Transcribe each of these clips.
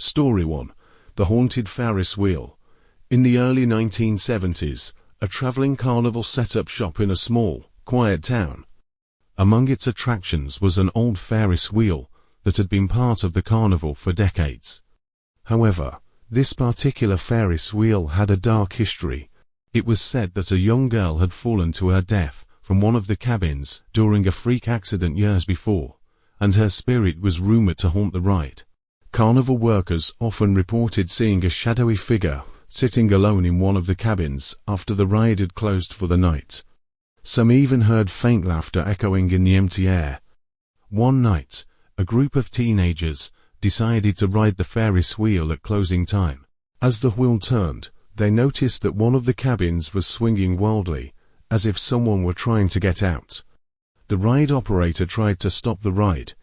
Story 1. The Haunted Ferris Wheel. In the early 1970s, a traveling carnival set up shop in a small, quiet town. Among its attractions was an old Ferris wheel that had been part of the carnival for decades. However, this particular Ferris wheel had a dark history. It was said that a young girl had fallen to her death from one of the cabins during a freak accident years before, and her spirit was rumored to haunt the ride. Carnival workers often reported seeing a shadowy figure sitting alone in one of the cabins after the ride had closed for the night. Some even heard faint laughter echoing in the empty air. One night, a group of teenagers decided to ride the Ferris wheel at closing time. As the wheel turned, they noticed that one of the cabins was swinging wildly, as if someone were trying to get out. The ride operator tried to stop the ride,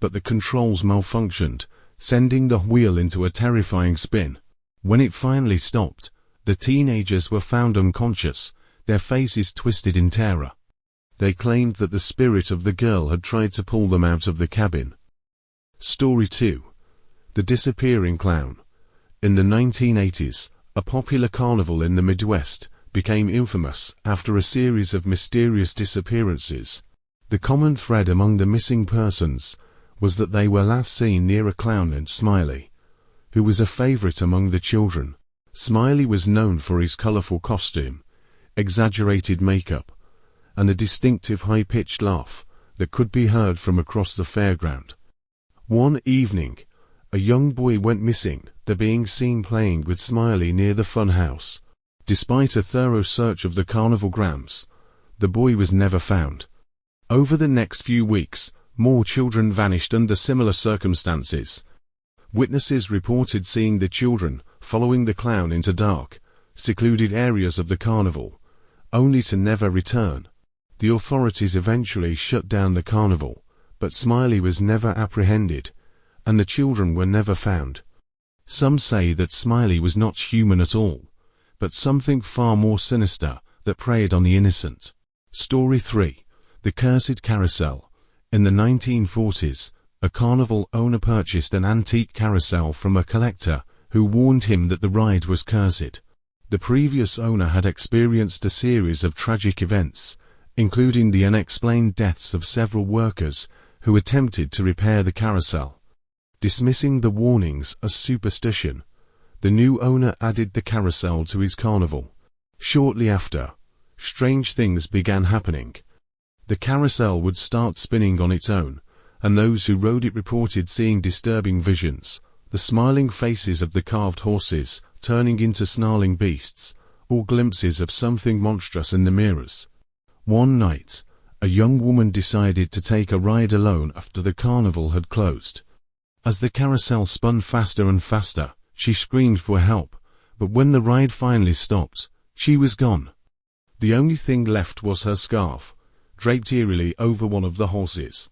but the controls malfunctioned, sending the wheel into a terrifying spin. When it finally stopped, the teenagers were found unconscious, their faces twisted in terror. They claimed that the spirit of the girl had tried to pull them out of the cabin. Story 2. The Disappearing Clown. In the 1980s, a popular carnival in the Midwest became infamous after a series of mysterious disappearances. The common thread among the missing persons was that they were last seen near a clown named Smiley, who was a favorite among the children. Smiley was known for his colorful costume, exaggerated makeup, and a distinctive high-pitched laugh that could be heard from across the fairground. One evening, a young boy went missing, being seen playing with Smiley near the fun house. Despite a thorough search of the carnival grounds, the boy was never found. Over the next few weeks, more children vanished under similar circumstances. Witnesses reported seeing the children following the clown into dark, secluded areas of the carnival, only to never return. The authorities eventually shut down the carnival, but Smiley was never apprehended, and the children were never found. Some say that Smiley was not human at all, but something far more sinister that preyed on the innocent. Story 3. The Cursed Carousel. In the 1940s, a carnival owner purchased an antique carousel from a collector who warned him that the ride was cursed. The previous owner had experienced a series of tragic events, including the unexplained deaths of several workers who attempted to repair the carousel. Dismissing the warnings as superstition, the new owner added the carousel to his carnival. Shortly after, strange things began happening. The carousel would start spinning on its own, and those who rode it reported seeing disturbing visions, the smiling faces of the carved horses turning into snarling beasts, or glimpses of something monstrous in the mirrors. One night, a young woman decided to take a ride alone after the carnival had closed. As the carousel spun faster and faster, she screamed for help, but when the ride finally stopped, she was gone. The only thing left was her scarf, draped eerily over one of the horses.